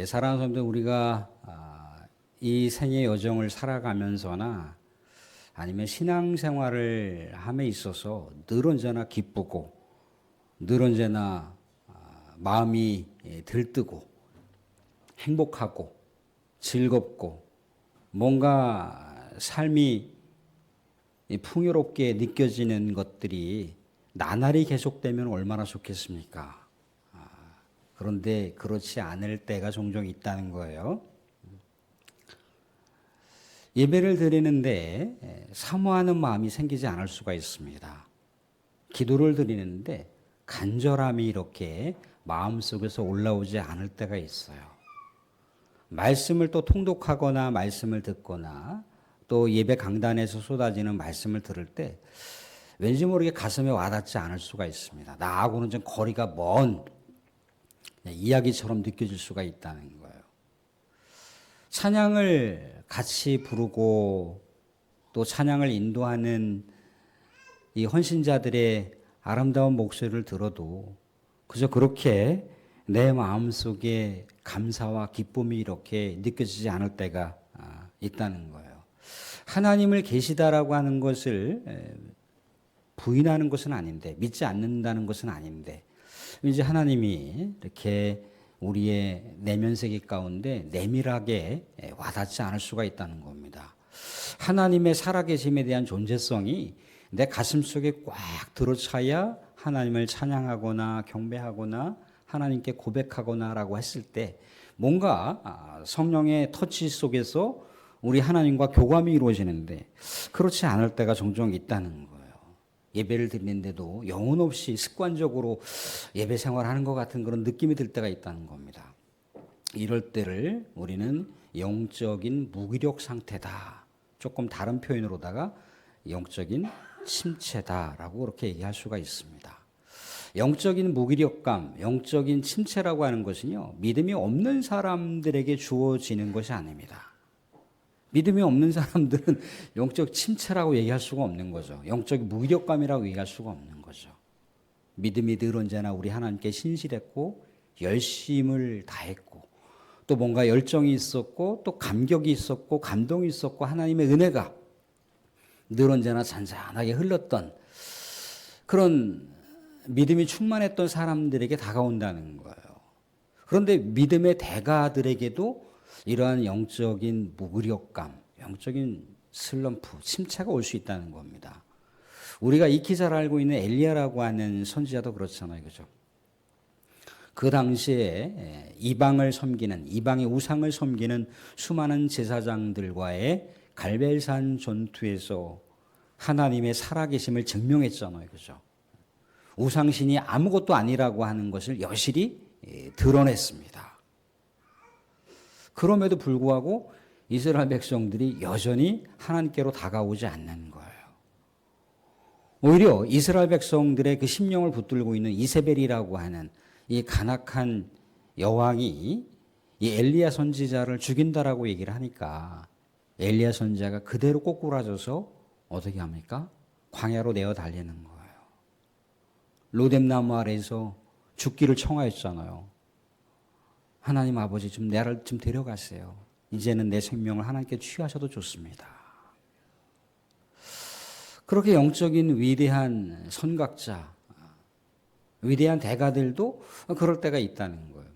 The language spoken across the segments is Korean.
사랑하는 성도들, 우리가 이 생의 여정을 살아가면서나 아니면 신앙생활을 함에 있어서 늘 언제나 기쁘고 늘 언제나 마음이 들뜨고 행복하고 즐겁고 뭔가 삶이 풍요롭게 느껴지는 것들이 나날이 계속되면 얼마나 좋겠습니까? 그런데 그렇지 않을 때가 종종 있다는 거예요. 예배를 드리는데 사모하는 마음이 생기지 않을 수가 있습니다. 기도를 드리는데 간절함이 이렇게 마음속에서 올라오지 않을 때가 있어요. 말씀을 또 통독하거나 말씀을 듣거나 또 예배 강단에서 쏟아지는 말씀을 들을 때 왠지 모르게 가슴에 와닿지 않을 수가 있습니다. 나하고는 좀 거리가 먼 이야기처럼 느껴질 수가 있다는 거예요. 찬양을 같이 부르고 또 찬양을 인도하는 이 헌신자들의 아름다운 목소리를 들어도 그저 그렇게 내 마음속에 감사와 기쁨이 이렇게 느껴지지 않을 때가 있다는 거예요. 하나님을 계시다라고 하는 것을 부인하는 것은 아닌데, 믿지 않는다는 것은 아닌데, 이제 하나님이 이렇게 우리의 내면 세계 가운데 내밀하게 와닿지 않을 수가 있다는 겁니다. 하나님의 살아계심에 대한 존재성이 내 가슴 속에 꽉 들어차야 하나님을 찬양하거나 경배하거나 하나님께 고백하거나라고 했을 때 뭔가 성령의 터치 속에서 우리 하나님과 교감이 이루어지는데 그렇지 않을 때가 종종 있다는 거예요. 예배를 드리는데도 영혼 없이 습관적으로 예배 생활하는 것 같은 그런 느낌이 들 때가 있다는 겁니다. 이럴 때를 우리는 영적인 무기력 상태다. 조금 다른 표현으로다가 영적인 침체다라고 그렇게 얘기할 수가 있습니다. 영적인 무기력감, 영적인 침체라고 하는 것은요, 믿음이 없는 사람들에게 주어지는 것이 아닙니다. 믿음이 없는 사람들은 영적 침체라고 얘기할 수가 없는 거죠. 영적 무기력감이라고 얘기할 수가 없는 거죠. 믿음이 늘 언제나 우리 하나님께 신실했고 열심을 다했고 또 뭔가 열정이 있었고 또 감격이 있었고 감동이 있었고 하나님의 은혜가 늘 언제나 잔잔하게 흘렀던 그런 믿음이 충만했던 사람들에게 다가온다는 거예요. 그런데 믿음의 대가들에게도 이러한 영적인 무기력감, 영적인 슬럼프, 침체가 올 수 있다는 겁니다. 우리가 익히 잘 알고 있는 엘리야라고 하는 선지자도 그렇잖아요. 그죠? 그 당시에 이방의 우상을 섬기는 수많은 제사장들과의 갈멜산 전투에서 하나님의 살아계심을 증명했잖아요. 그죠? 우상신이 아무것도 아니라고 하는 것을 여실히 드러냈습니다. 그럼에도 불구하고 이스라엘 백성들이 여전히 하나님께로 다가오지 않는 거예요. 오히려 이스라엘 백성들의 그 심령을 붙들고 있는 이세벨이라고 하는 이 간악한 여왕이 이 엘리야 선지자를 죽인다라고 얘기를 하니까 엘리야 선지자가 그대로 꼬꾸라져서 어떻게 합니까? 광야로 내어 달리는 거예요. 로뎀나무 아래에서 죽기를 청하였잖아요. 하나님 아버지 나를 좀 데려가세요. 이제는 내 생명을 하나님께 취하셔도 좋습니다. 그렇게 영적인 위대한 선각자, 위대한 대가들도 그럴 때가 있다는 거예요.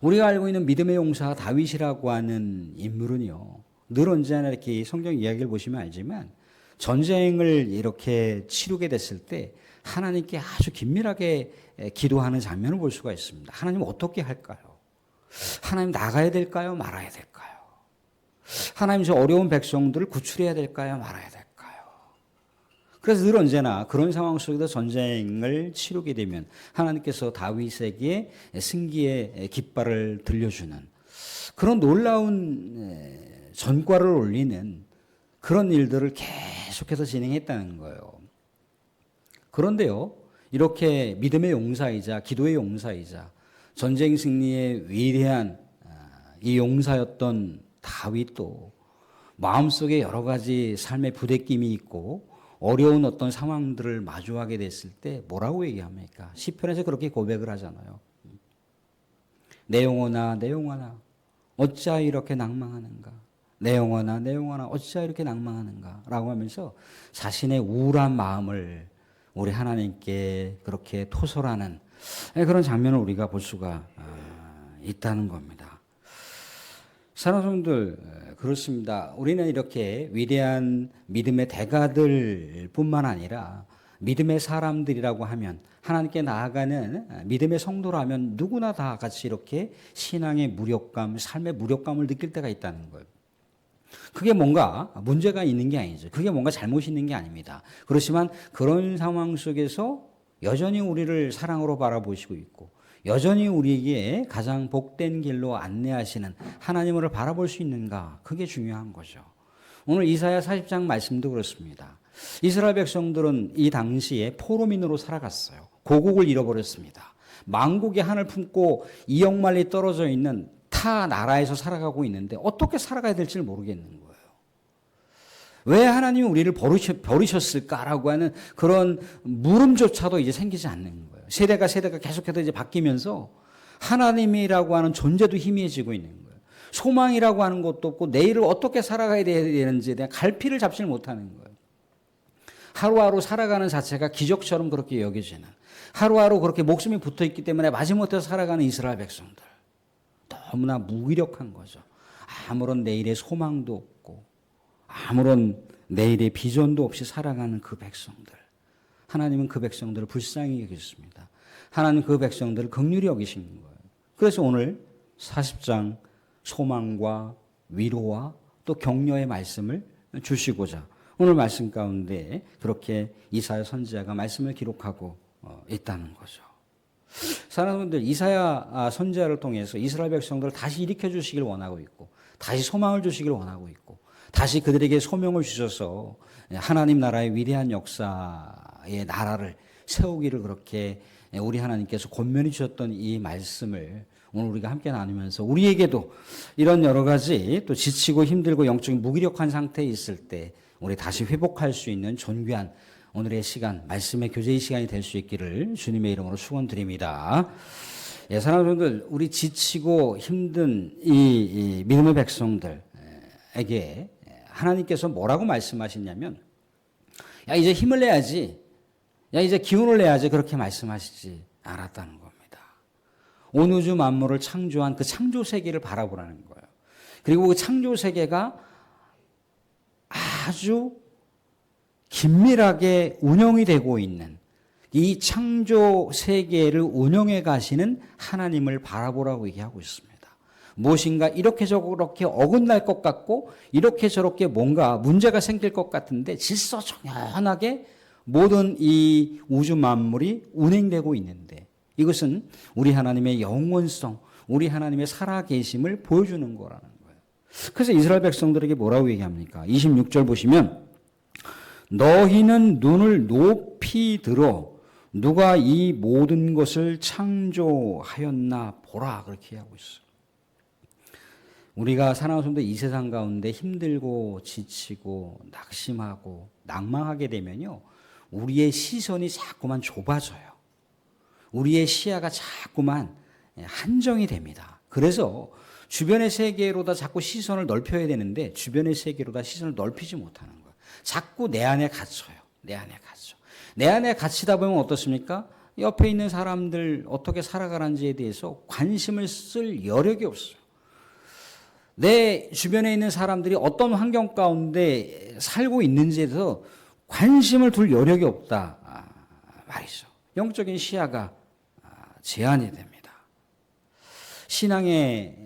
우리가 알고 있는 믿음의 용사 다윗이라고 하는 인물은요, 늘 언제나 이렇게 성경 이야기를 보시면 알지만 전쟁을 이렇게 치르게 됐을 때 하나님께 아주 긴밀하게 기도하는 장면을 볼 수가 있습니다. 하나님 어떻게 할까요? 하나님 나가야 될까요? 말아야 될까요? 하나님 저 어려운 백성들을 구출해야 될까요? 말아야 될까요? 그래서 늘 언제나 그런 상황 속에서 전쟁을 치르게 되면 하나님께서 다윗에게 승기의 깃발을 들려주는 그런 놀라운 전과를 올리는 그런 일들을 계속해서 진행했다는 거예요. 그런데요, 이렇게 믿음의 용사이자 기도의 용사이자 전쟁 승리의 위대한 이 용사였던 다윗도 마음속에 여러 가지 삶의 부대낌이 있고 어려운 어떤 상황들을 마주하게 됐을 때 뭐라고 얘기합니까? 시편에서 그렇게 고백을 하잖아요. 내 영혼아 내 영혼아 어찌하여 이렇게 낭망하는가. 내 영혼아 내 영혼아 어찌하여 이렇게 낭망하는가 라고 하면서 자신의 우울한 마음을 우리 하나님께 그렇게 토설하는 그런 장면을 우리가 볼 수가 있다는 겁니다. 사랑하는 성도들, 그렇습니다. 우리는 이렇게 위대한 믿음의 대가들 뿐만 아니라 믿음의 사람들이라고 하면, 하나님께 나아가는 믿음의 성도라면 누구나 다 같이 이렇게 신앙의 무력감, 삶의 무력감을 느낄 때가 있다는 거예요. 그게 뭔가 문제가 있는 게 아니죠. 그게 뭔가 잘못이 있는 게 아닙니다. 그렇지만 그런 상황 속에서 여전히 우리를 사랑으로 바라보시고 있고, 여전히 우리에게 가장 복된 길로 안내하시는 하나님을 바라볼 수 있는가, 그게 중요한 거죠. 오늘 이사야 40장 말씀도 그렇습니다. 이스라엘 백성들은 이 당시에 포로민으로 살아갔어요. 고국을 잃어버렸습니다. 만국의 한을 품고 이역만리 떨어져 있는 타 나라에서 살아가고 있는데 어떻게 살아가야 될지 모르겠는 거예요. 왜 하나님이 우리를 버리셨을까라고 하는 그런 물음조차도 이제 생기지 않는 거예요. 세대가 계속해서 이제 바뀌면서 하나님이라고 하는 존재도 희미해지고 있는 거예요. 소망이라고 하는 것도 없고 내일을 어떻게 살아가야 되는지에 대한 갈피를 잡지를 못하는 거예요. 하루하루 살아가는 자체가 기적처럼 그렇게 여겨지는, 하루하루 그렇게 목숨이 붙어있기 때문에 마지못해서 살아가는 이스라엘 백성들, 너무나 무기력한 거죠. 아무런 내일의 소망도 없고 아무런 내일의 비전도 없이 살아가는 그 백성들, 하나님은 그 백성들을 불쌍히 여기셨습니다. 하나님 그 백성들을 긍휼히 여기신 거예요. 그래서 오늘 40장 소망과 위로와 또 격려의 말씀을 주시고자 오늘 말씀 가운데 그렇게 이사야 선지자가 말씀을 기록하고 있다는 거죠. 사랑하는 분들, 이사야 선지자를 통해서 이스라엘 백성들을 다시 일으켜 주시길 원하고 있고, 다시 소망을 주시길 원하고 있고, 다시 그들에게 소명을 주셔서 하나님 나라의 위대한 역사의 나라를 세우기를 그렇게 우리 하나님께서 권면해 주셨던 이 말씀을 오늘 우리가 함께 나누면서 우리에게도 이런 여러 가지 또 지치고 힘들고 영적인 무기력한 상태에 있을 때 우리 다시 회복할 수 있는 존귀한 오늘의 시간, 말씀의 교제의 시간이 될 수 있기를 주님의 이름으로 축원드립니다. 예, 사랑하는 분들, 우리 지치고 힘든 이 믿음의 백성들에게 하나님께서 뭐라고 말씀하시냐면, 야 이제 힘을 내야지, 야 이제 기운을 내야지, 그렇게 말씀하시지 않았다는 겁니다. 온 우주 만물을 창조한 그 창조 세계를 바라보라는 거예요. 그리고 그 창조 세계가 아주 긴밀하게 운영이 되고 있는 이 창조 세계를 운영해 가시는 하나님을 바라보라고 얘기하고 있습니다. 무엇인가 이렇게 저렇게 어긋날 것 같고 이렇게 저렇게 뭔가 문제가 생길 것 같은데 질서정연하게 모든 이 우주 만물이 운행되고 있는데, 이것은 우리 하나님의 영원성, 우리 하나님의 살아계심을 보여주는 거라는 거예요. 그래서 이스라엘 백성들에게 뭐라고 얘기합니까? 26절 보시면, 너희는 눈을 높이 들어 누가 이 모든 것을 창조하였나 보라, 그렇게 하고 있어요. 우리가 살아가면서 이 세상 가운데 힘들고 지치고 낙심하고 낭망하게 되면요, 우리의 시선이 자꾸만 좁아져요. 우리의 시야가 자꾸만 한정이 됩니다. 그래서 주변의 세계로다 자꾸 시선을 넓혀야 되는데 주변의 세계로다 시선을 넓히지 못하는 거예요. 자꾸 내 안에 갇혀요. 내 안에 갇혀. 내 안에 갇히다 보면 어떻습니까? 옆에 있는 사람들 어떻게 살아가는지에 대해서 관심을 쓸 여력이 없어요. 내 주변에 있는 사람들이 어떤 환경 가운데 살고 있는지에 대해서 관심을 둘 여력이 없다 말이죠. 영적인 시야가 제한이 됩니다. 신앙의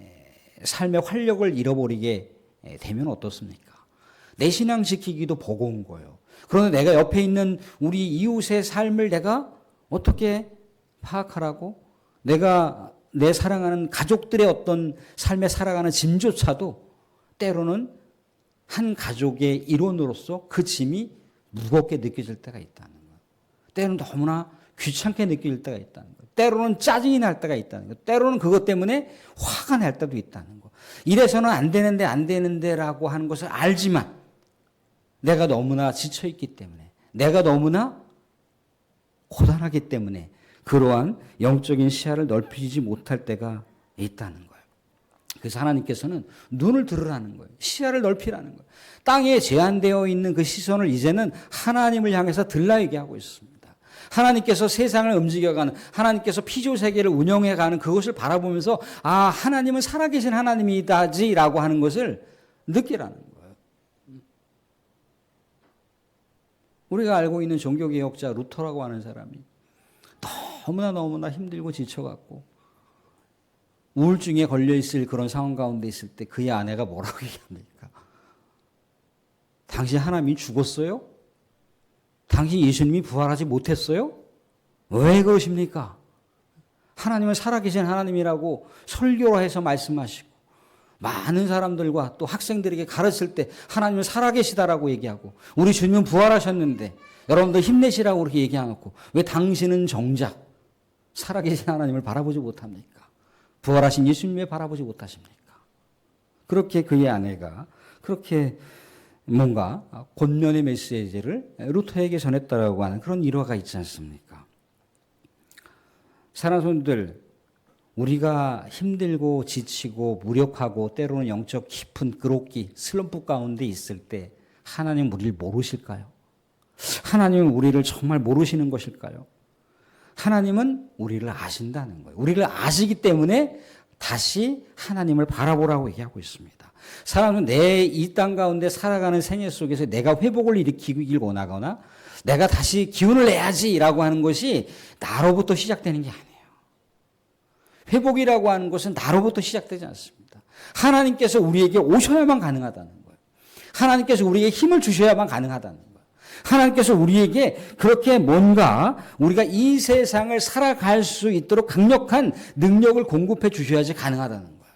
삶의 활력을 잃어버리게 되면 어떻습니까? 내 신앙 지키기도 버거운 거예요. 그런데 내가 옆에 있는 우리 이웃의 삶을 내가 어떻게 파악하라고? 내가 내 사랑하는 가족들의 어떤 삶에 살아가는 짐조차도 때로는 한 가족의 일원으로서 그 짐이 무겁게 느껴질 때가 있다는 거예요. 때로는 너무나 귀찮게 느껴질 때가 있다는 거예요. 때로는 짜증이 날 때가 있다는 거예요. 때로는 그것 때문에 화가 날 때도 있다는 거예요. 이래서는 안 되는데 라고 하는 것을 알지만 내가 너무나 지쳐있기 때문에, 내가 너무나 고단하기 때문에 그러한 영적인 시야를 넓히지 못할 때가 있다는 거예요. 그래서 하나님께서는 눈을 들으라는 거예요. 시야를 넓히라는 거예요. 땅에 제한되어 있는 그 시선을 이제는 하나님을 향해서 들라 얘기하고 있습니다. 하나님께서 세상을 움직여가는, 하나님께서 피조세계를 운영해가는 그것을 바라보면서 아, 하나님은 살아계신 하나님이다지라고 하는 것을 느끼라는 거예요. 우리가 알고 있는 종교개혁자 루터라고 하는 사람이 너무나 힘들고 지쳐갖고 우울증에 걸려있을 그런 상황 가운데 있을 때 그의 아내가 뭐라고 얘기합니까? 당신 하나님이 죽었어요? 당신 예수님이 부활하지 못했어요? 왜 그러십니까? 하나님은 살아계신 하나님이라고 설교로 해서 말씀하시고 많은 사람들과 또 학생들에게 가르칠 때 하나님은 살아계시다라고 얘기하고 우리 주님은 부활하셨는데 여러분들 힘내시라고 그렇게 얘기해놓고 왜 당신은 정작 살아계신 하나님을 바라보지 못합니까? 부활하신 예수님을 바라보지 못하십니까? 그렇게 그의 아내가 그렇게 뭔가 권면의 메시지를 루터에게 전했다라고 하는 그런 일화가 있지 않습니까? 사랑하는 성도들, 우리가 힘들고 지치고 무력하고 때로는 영적 깊은 그로기, 슬럼프 가운데 있을 때 하나님 우리를 모르실까요? 하나님은 우리를 정말 모르시는 것일까요? 하나님은 우리를 아신다는 거예요. 우리를 아시기 때문에 다시 하나님을 바라보라고 얘기하고 있습니다. 사람은 내 이 땅 가운데 살아가는 생애 속에서 내가 회복을 일으키길 원하거나 내가 다시 기운을 내야지라고 하는 것이 나로부터 시작되는 게 아니에요. 회복이라고 하는 것은 나로부터 시작되지 않습니다. 하나님께서 우리에게 오셔야만 가능하다는 거예요. 하나님께서 우리에게 힘을 주셔야만 가능하다는 거예요. 하나님께서 우리에게 그렇게 뭔가 우리가 이 세상을 살아갈 수 있도록 강력한 능력을 공급해 주셔야지 가능하다는 거예요.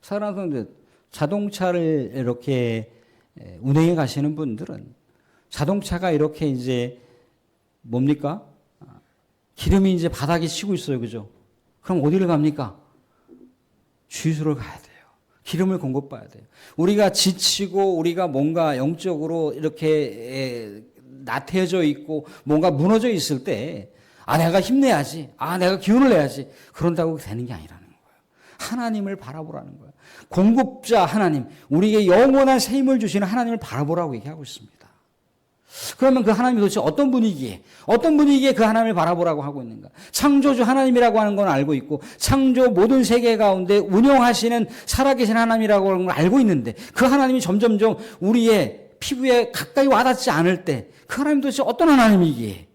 사랑하는 분들, 자동차를 이렇게 운행해 가시는 분들은 자동차가 이렇게 이제 뭡니까? 기름이 이제 바닥에 치고 있어요. 그죠? 그럼 어디를 갑니까? 주유소를 가야 돼요. 기름을 공급받아야 돼요. 우리가 지치고 우리가 뭔가 영적으로 이렇게 나태해져 있고 뭔가 무너져 있을 때 아, 내가 힘내야지. 아, 내가 기운을 내야지. 그런다고 되는 게 아니라는 거예요. 하나님을 바라보라는 거예요. 공급자 하나님, 우리에게 영원한 새 힘을 주시는 하나님을 바라보라고 얘기하고 있습니다. 그러면 그 하나님이 도대체 어떤 분위기에 그 하나님을 바라보라고 하고 있는가? 창조주 하나님이라고 하는 건 알고 있고 창조 모든 세계 가운데 운영하시는 살아계신 하나님이라고 하는 걸 알고 있는데 그 하나님이 점점점 우리의 피부에 가까이 와닿지 않을 때 그 하나님 도대체 어떤 하나님이기에?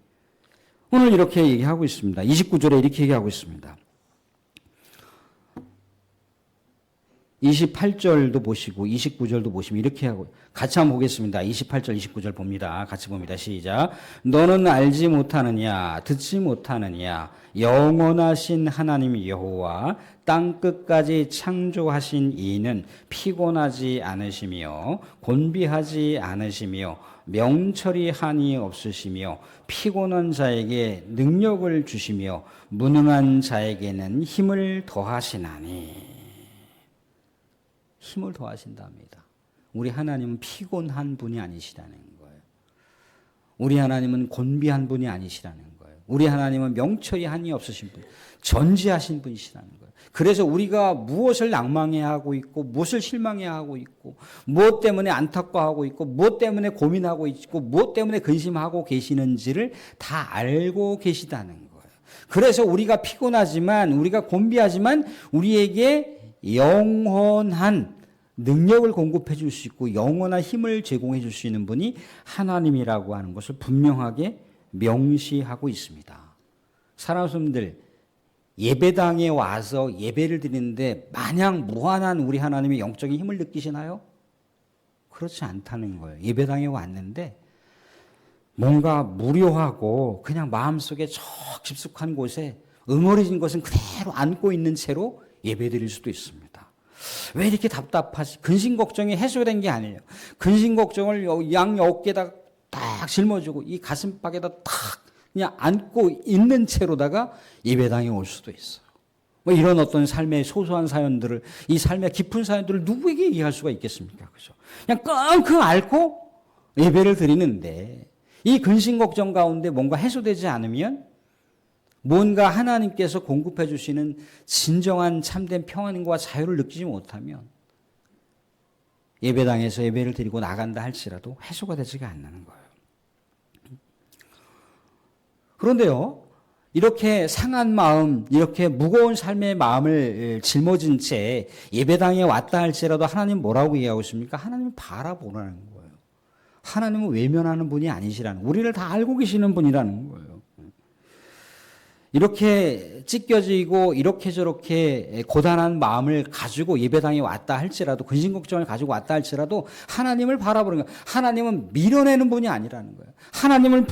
오늘 이렇게 얘기하고 있습니다. 29절에 이렇게 얘기하고 있습니다. 28절도 보시고 29절도 보시면 이렇게 하고 같이 한번 보겠습니다. 28절 29절 봅니다. 같이 봅니다. 시작. 너는 알지 못하느냐 듣지 못하느냐 영원하신 하나님 여호와 땅끝까지 창조하신 이는 피곤하지 않으시며 곤비하지 않으시며 명철이 한이 없으시며 피곤한 자에게 능력을 주시며 무능한 자에게는 힘을 더하시나니. 힘을 더하신답니다. 우리 하나님은 피곤한 분이 아니시라는 거예요. 우리 하나님은 곤비한 분이 아니시라는 거예요. 우리 하나님은 명철이 한이 없으신 분, 전지하신 분이시라는 거예요. 그래서 우리가 무엇을 낭망해하고 있고 무엇을 실망해하고 있고 무엇 때문에 안타까워하고 있고 무엇 때문에 고민하고 있고 무엇 때문에 근심하고 계시는지를 다 알고 계시다는 거예요. 그래서 우리가 피곤하지만 우리가 곤비하지만 우리에게 영원한 능력을 공급해 줄 수 있고 영원한 힘을 제공해 줄 수 있는 분이 하나님이라고 하는 것을 분명하게 명시하고 있습니다. 사랑하는 분들, 예배당에 와서 예배를 드리는데 마냥 무한한 우리 하나님의 영적인 힘을 느끼시나요? 그렇지 않다는 거예요. 예배당에 왔는데 뭔가 무료하고 그냥 마음속에 저 깊숙한 곳에 응어리진 것은 그대로 안고 있는 채로 예배 드릴 수도 있습니다. 왜 이렇게 답답하지? 근심 걱정이 해소된 게 아니에요. 근심 걱정을 양 어깨에다 딱 짊어지고 이 가슴팍에다 딱 그냥 안고 있는 채로다가 예배당에 올 수도 있어요. 뭐 이런 어떤 삶의 소소한 사연들을, 이 삶의 깊은 사연들을 누구에게 얘기할 수가 있겠습니까? 그죠? 그냥 끙끙 앓고 예배를 드리는데 이 근심 걱정 가운데 뭔가 해소되지 않으면 뭔가 하나님께서 공급해 주시는 진정한 참된 평안과 자유를 느끼지 못하면 예배당에서 예배를 드리고 나간다 할지라도 해소가 되지가 않는 거예요. 그런데요, 이렇게 상한 마음, 이렇게 무거운 삶의 마음을 짊어진 채 예배당에 왔다 할지라도 하나님 뭐라고 얘기하고 있습니까? 하나님을 바라보라는 거예요. 하나님은 외면하는 분이 아니시라는, 우리를 다 알고 계시는 분이라는 거예요. 이렇게 찢겨지고 이렇게 저렇게 고단한 마음을 가지고 예배당에 왔다 할지라도, 근심 걱정을 가지고 왔다 할지라도 하나님을 바라보는 거예요. 하나님은 밀어내는 분이 아니라는 거예요. 하나님은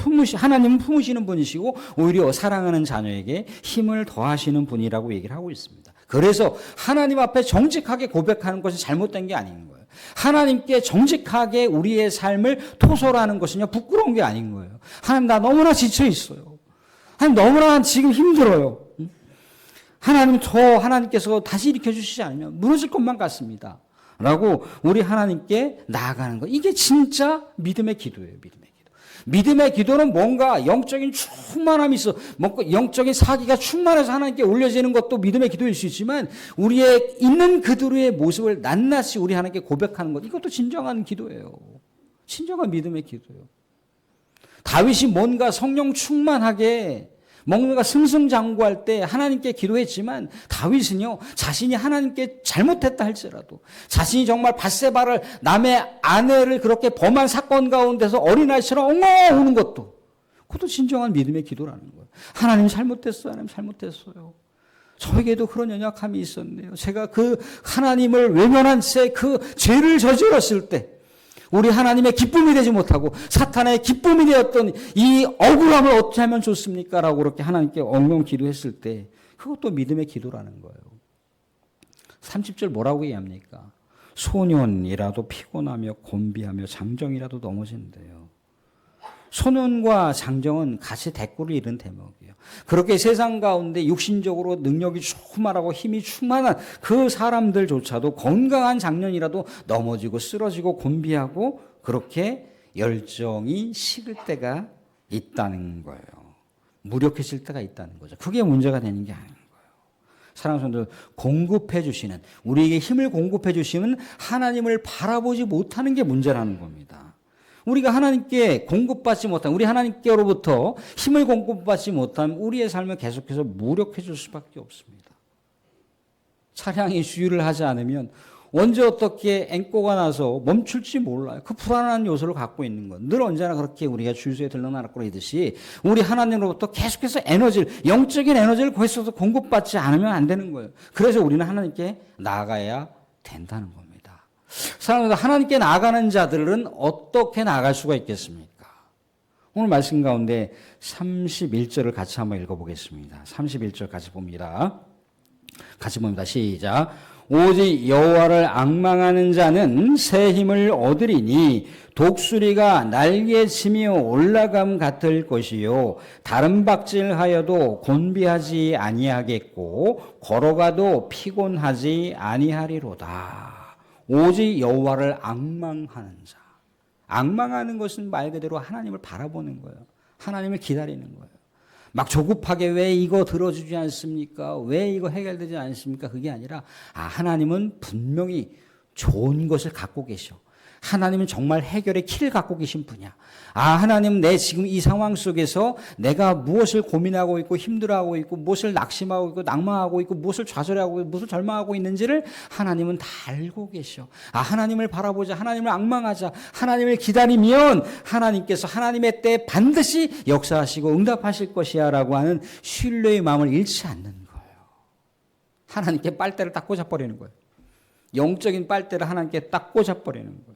품으시는 분이시고 오히려 사랑하는 자녀에게 힘을 더하시는 분이라고 얘기를 하고 있습니다. 그래서 하나님 앞에 정직하게 고백하는 것이 잘못된 게 아닌 거예요. 하나님께 정직하게 우리의 삶을 토설하는 것은요, 부끄러운 게 아닌 거예요. 하나님, 나 너무나 지쳐 있어요. 하나님, 너무나 지금 힘들어요. 하나님께서 다시 일으켜 주시지 않으면 무너질 것만 같습니다. 라고 우리 하나님께 나아가는 거. 이게 진짜 믿음의 기도예요. 믿음의 기도. 믿음의 기도는 뭔가 영적인 충만함이 있어. 뭔가 영적인 사기가 충만해서 하나님께 올려지는 것도 믿음의 기도일 수 있지만, 우리의 있는 그대로의 모습을 낱낱이 우리 하나님께 고백하는 것. 이것도 진정한 기도예요. 진정한 믿음의 기도예요. 다윗이 뭔가 성령 충만하게 뭔가 승승장구할 때 하나님께 기도했지만, 다윗은요, 자신이 하나님께 잘못했다 할지라도, 자신이 정말 밧세바를, 남의 아내를 그렇게 범한 사건 가운데서 어린아이처럼 엉엉 우는 것도, 그것도 진정한 믿음의 기도라는 거예요. 하나님 잘못했어요. 하나님 잘못했어요. 저에게도 그런 연약함이 있었네요. 제가 그 하나님을 외면한 채 그 죄를 저질렀을 때 우리 하나님의 기쁨이 되지 못하고 사탄의 기쁨이 되었던 이 억울함을 어떻게 하면 좋습니까? 라고 그렇게 하나님께 엉엉 기도했을 때, 그것도 믿음의 기도라는 거예요. 30절 뭐라고 얘기합니까? 소년이라도 피곤하며 곤비하며 장정이라도 넘어진대요. 소년과 장정은 같이 대꾸를 이룬 대목이에요. 그렇게 세상 가운데 육신적으로 능력이 충만하고 힘이 충만한 그 사람들조차도 건강한 장년이라도 넘어지고 쓰러지고 곤비하고 그렇게 열정이 식을 때가 있다는 거예요. 무력해질 때가 있다는 거죠. 그게 문제가 되는 게 아닌 거예요. 사랑하는 성도들, 공급해 주시는, 우리에게 힘을 공급해 주시는 하나님을 바라보지 못하는 게 문제라는 겁니다. 우리가 하나님께 공급받지 못한, 우리 하나님께로부터 힘을 공급받지 못하면 우리의 삶은 계속해서 무력해질 수밖에 없습니다. 차량이 주유를 하지 않으면 언제 어떻게 앵꼬가 나서 멈출지 몰라요. 그 불안한 요소를 갖고 있는 것. 늘 언제나 그렇게 우리가 주유소에 들러나락거리듯이 우리 하나님으로부터 계속해서 영적인 에너지를 계속해서 공급받지 않으면 안 되는 거예요. 그래서 우리는 하나님께 나아가야 된다는 겁니다. 사랑하는, 하나님께 나아가는 자들은 어떻게 나아갈 수가 있겠습니까? 오늘 말씀 가운데 31절을 같이 한번 읽어보겠습니다. 31절 같이 봅니다. 시작. 오직 여호와를 앙망하는 자는 새 힘을 얻으리니 독수리가 날개 치며 올라감 같을 것이요, 다른 박질하여도 곤비하지 아니하겠고 걸어가도 피곤하지 아니하리로다. 오직 여호와를 앙망하는 자. 앙망하는 것은 말 그대로 하나님을 바라보는 거예요. 하나님을 기다리는 거예요. 막 조급하게 왜 이거 들어주지 않습니까? 왜 이거 해결되지 않습니까? 그게 아니라, 하나님은 분명히 좋은 것을 갖고 계셔. 하나님은 정말 해결의 키를 갖고 계신 분이야. 하나님은 내 지금 이 상황 속에서 내가 무엇을 고민하고 있고 힘들어하고 있고 무엇을 낙심하고 있고 낭망하고 있고 무엇을 좌절하고 있고 무엇을 절망하고 있는지를 하나님은 다 알고 계셔. 하나님을 바라보자. 하나님을 앙망하자. 하나님을 기다리면 하나님께서 하나님의 때 반드시 역사하시고 응답하실 것이야 라고 하는 신뢰의 마음을 잃지 않는 거예요. 하나님께 빨대를 딱 꽂아버리는 거예요. 영적인 빨대를 하나님께 딱 꽂아버리는 거예요.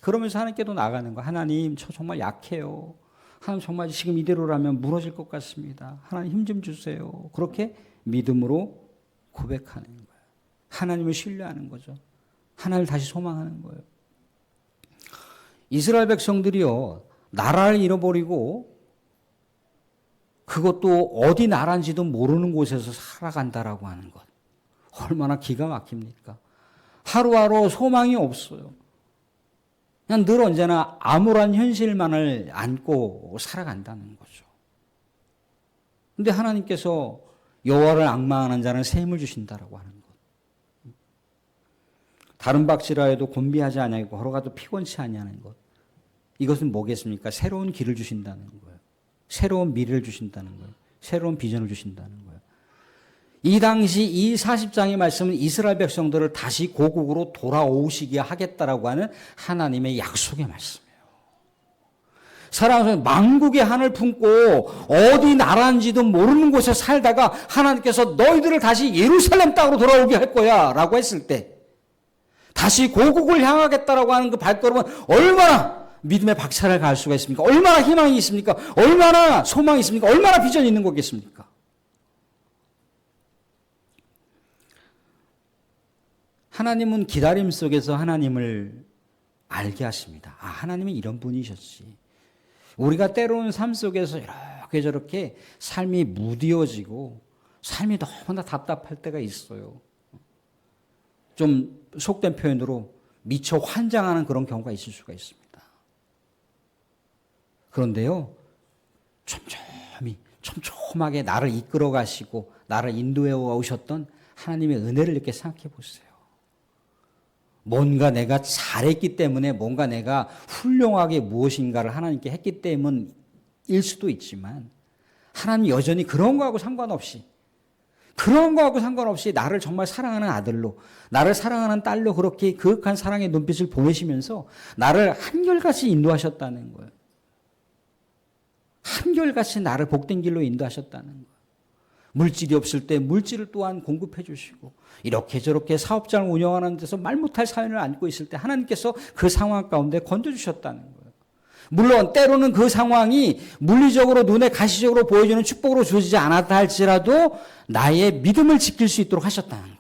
그러면서 하나님께도 나가는 거예요. 하나님, 저 정말 약해요. 하나님, 정말 지금 이대로라면 무너질 것 같습니다. 하나님, 힘 좀 주세요. 그렇게 믿음으로 고백하는 거예요. 하나님을 신뢰하는 거죠. 하나님을 다시 소망하는 거예요. 이스라엘 백성들이요, 나라를 잃어버리고 그것도 어디 나라인지도 모르는 곳에서 살아간다라고 하는 것. 얼마나 기가 막힙니까? 하루하루 소망이 없어요. 그냥 늘 언제나 암울한 현실만을 안고 살아간다는 거죠. 근데 하나님께서 여호와를 앙망하는 자는 새 힘을 주신다라고 하는 것. 다른 박지라 해도 곤비하지 아니하고 걸어가도 피곤치 아니하는 것. 이것은 뭐겠습니까? 새로운 길을 주신다는 거예요. 새로운 미래를 주신다는 거예요. 새로운 비전을 주신다는 거예요. 이 당시 이 40장의 말씀은 이스라엘 백성들을 다시 고국으로 돌아오시게 하겠다라고 하는 하나님의 약속의 말씀이에요. 사랑하는 만국의 한을 품고 어디 나라인지도 모르는 곳에 살다가 하나님께서 너희들을 다시 예루살렘 땅으로 돌아오게 할 거야 라고 했을 때 다시 고국을 향하겠다라고 하는 그 발걸음은 얼마나 믿음의 박차를 가할 수가 있습니까? 얼마나 희망이 있습니까? 얼마나 소망이 있습니까? 얼마나 비전이 있는 거겠습니까? 하나님은 기다림 속에서 하나님을 알게 하십니다. 아, 하나님은 이런 분이셨지. 우리가 때로는 삶 속에서 이렇게 저렇게 삶이 무디어지고 삶이 너무나 답답할 때가 있어요. 좀 속된 표현으로 미처 환장하는 그런 경우가 있을 수가 있습니다. 그런데요, 촘촘하게 나를 이끌어 가시고 나를 인도해 오셨던 하나님의 은혜를 이렇게 생각해 보세요. 뭔가 내가 잘했기 때문에 뭔가 내가 훌륭하게 무엇인가를 하나님께 했기 때문일 수도 있지만 하나님 여전히 그런 거하고 상관없이 나를 정말 사랑하는 아들로 나를 사랑하는 딸로 그렇게 그윽한 사랑의 눈빛을 보내시면서 나를 한결같이 인도하셨다는 거예요. 한결같이 나를 복된 길로 인도하셨다는 거예요. 물질이 없을 때 물질을 또한 공급해 주시고 이렇게 저렇게 사업장을 운영하는 데서 말 못할 사연을 안고 있을 때 하나님께서 그 상황 가운데 건져주셨다는 거예요. 물론 때로는 그 상황이 물리적으로 눈에 가시적으로 보여주는 축복으로 주어지지 않았다 할지라도 나의 믿음을 지킬 수 있도록 하셨다는 거예요.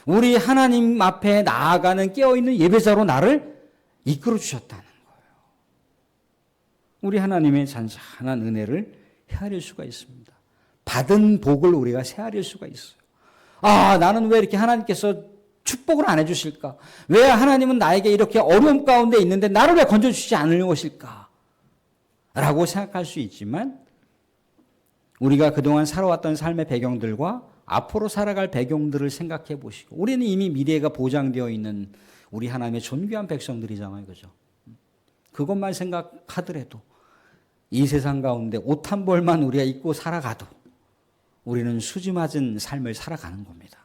우리 하나님 앞에 나아가는 깨어있는 예배자로 나를 이끌어 주셨다는 거예요. 우리 하나님의 잔잔한 은혜를 헤아릴 수가 있습니다. 받은 복을 우리가 헤아릴 수가 있어요. 아, 나는 왜 이렇게 하나님께서 축복을 안 해주실까? 왜 하나님은 나에게 이렇게 어려움 가운데 있는데 나를 왜 건져주시지 않으려는 것일까? 라고 생각할 수 있지만 우리가 그동안 살아왔던 삶의 배경들과 앞으로 살아갈 배경들을 생각해 보시고 우리는 이미 미래가 보장되어 있는 우리 하나님의 존귀한 백성들이잖아요. 그죠? 그것만 생각하더라도 이 세상 가운데 옷 한 벌만 우리가 입고 살아가도 우리는 수지 맞은 삶을 살아가는 겁니다.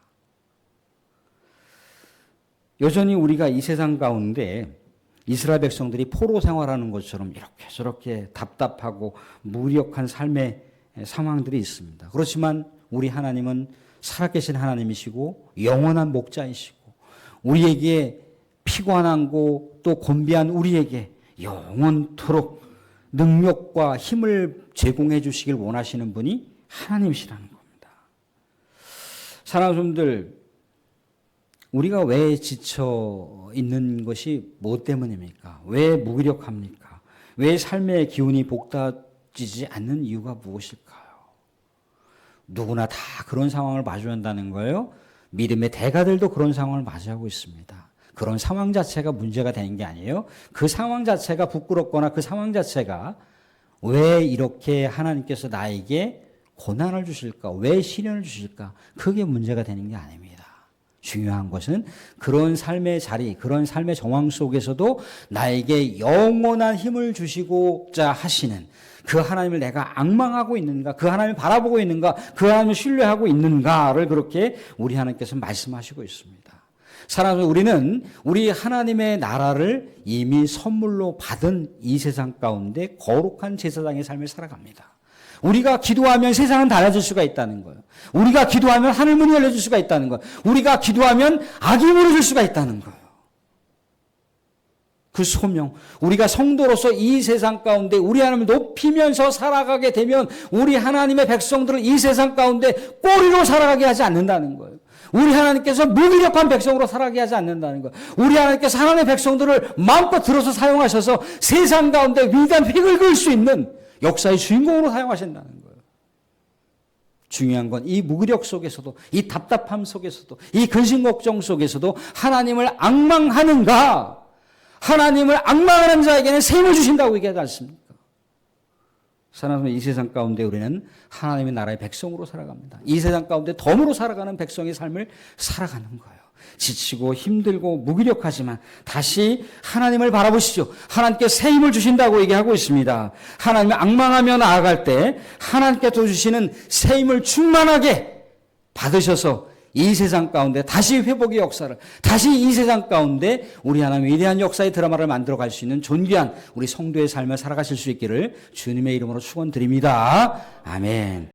여전히 우리가 이 세상 가운데 이스라엘 백성들이 포로 생활하는 것처럼 이렇게 저렇게 답답하고 무력한 삶의 상황들이 있습니다. 그렇지만 우리 하나님은 살아계신 하나님이시고 영원한 목자이시고 우리에게 피곤하고 또 곤비한 우리에게 영원토록 능력과 힘을 제공해 주시길 원하시는 분이 하나님이시라는 겁니다. 사랑하는 분들, 우리가 왜 지쳐 있는 것이 무엇 때문입니까? 왜 무기력합니까? 왜 삶의 기운이 복다지지 않는 이유가 무엇일까요? 누구나 다 그런 상황을 마주한다는 거예요. 믿음의 대가들도 그런 상황을 맞이하고 있습니다. 그런 상황 자체가 문제가 되는 게 아니에요. 그 상황 자체가 부끄럽거나 그 상황 자체가 왜 이렇게 하나님께서 나에게 고난을 주실까? 왜 시련을 주실까? 그게 문제가 되는 게 아닙니다. 중요한 것은 그런 삶의 자리, 그런 삶의 정황 속에서도 나에게 영원한 힘을 주시고자 하시는 그 하나님을 내가 앙망하고 있는가? 그 하나님을 바라보고 있는가? 그 하나님을 신뢰하고 있는가를 그렇게 우리 하나님께서 말씀하시고 있습니다. 사랑하는 우리는 우리 하나님의 나라를 이미 선물로 받은 이 세상 가운데 거룩한 제사장의 삶을 살아갑니다. 우리가 기도하면 세상은 달라질 수가 있다는 거예요. 우리가 기도하면 하늘문이 열려질 수가 있다는 거예요. 우리가 기도하면 악이 무너질 수가 있다는 거예요. 그 소명, 우리가 성도로서 이 세상 가운데 우리 하나님을 높이면서 살아가게 되면 우리 하나님의 백성들을 이 세상 가운데 꼬리로 살아가게 하지 않는다는 거예요. 우리 하나님께서 무기력한 백성으로 살아가게 하지 않는다는 거예요. 우리 하나님께서 하나님의 백성들을 마음껏 들어서 사용하셔서 세상 가운데 위대한 획을 그을 수 있는 역사의 주인공으로 사용하신다는 거예요. 중요한 건 이 무기력 속에서도 이 답답함 속에서도 이 근심 걱정 속에서도 하나님을 앙망하는가? 하나님을 앙망하는 자에게는 새 힘을 주신다고 얘기하지 않습니까? 사랑하는 이 세상 가운데 우리는 하나님의 나라의 백성으로 살아갑니다. 이 세상 가운데 덤으로 살아가는 백성의 삶을 살아가는 거예요. 지치고 힘들고 무기력하지만 다시 하나님을 바라보시죠. 하나님께 새 힘을 주신다고 얘기하고 있습니다. 하나님을 앙망하며 나아갈 때 하나님께서 주시는 새 힘을 충만하게 받으셔서 이 세상 가운데 다시 회복의 역사를, 다시 이 세상 가운데 우리 하나님의 위대한 역사의 드라마를 만들어갈 수 있는 존귀한 우리 성도의 삶을 살아가실 수 있기를 주님의 이름으로 축원드립니다. 아멘.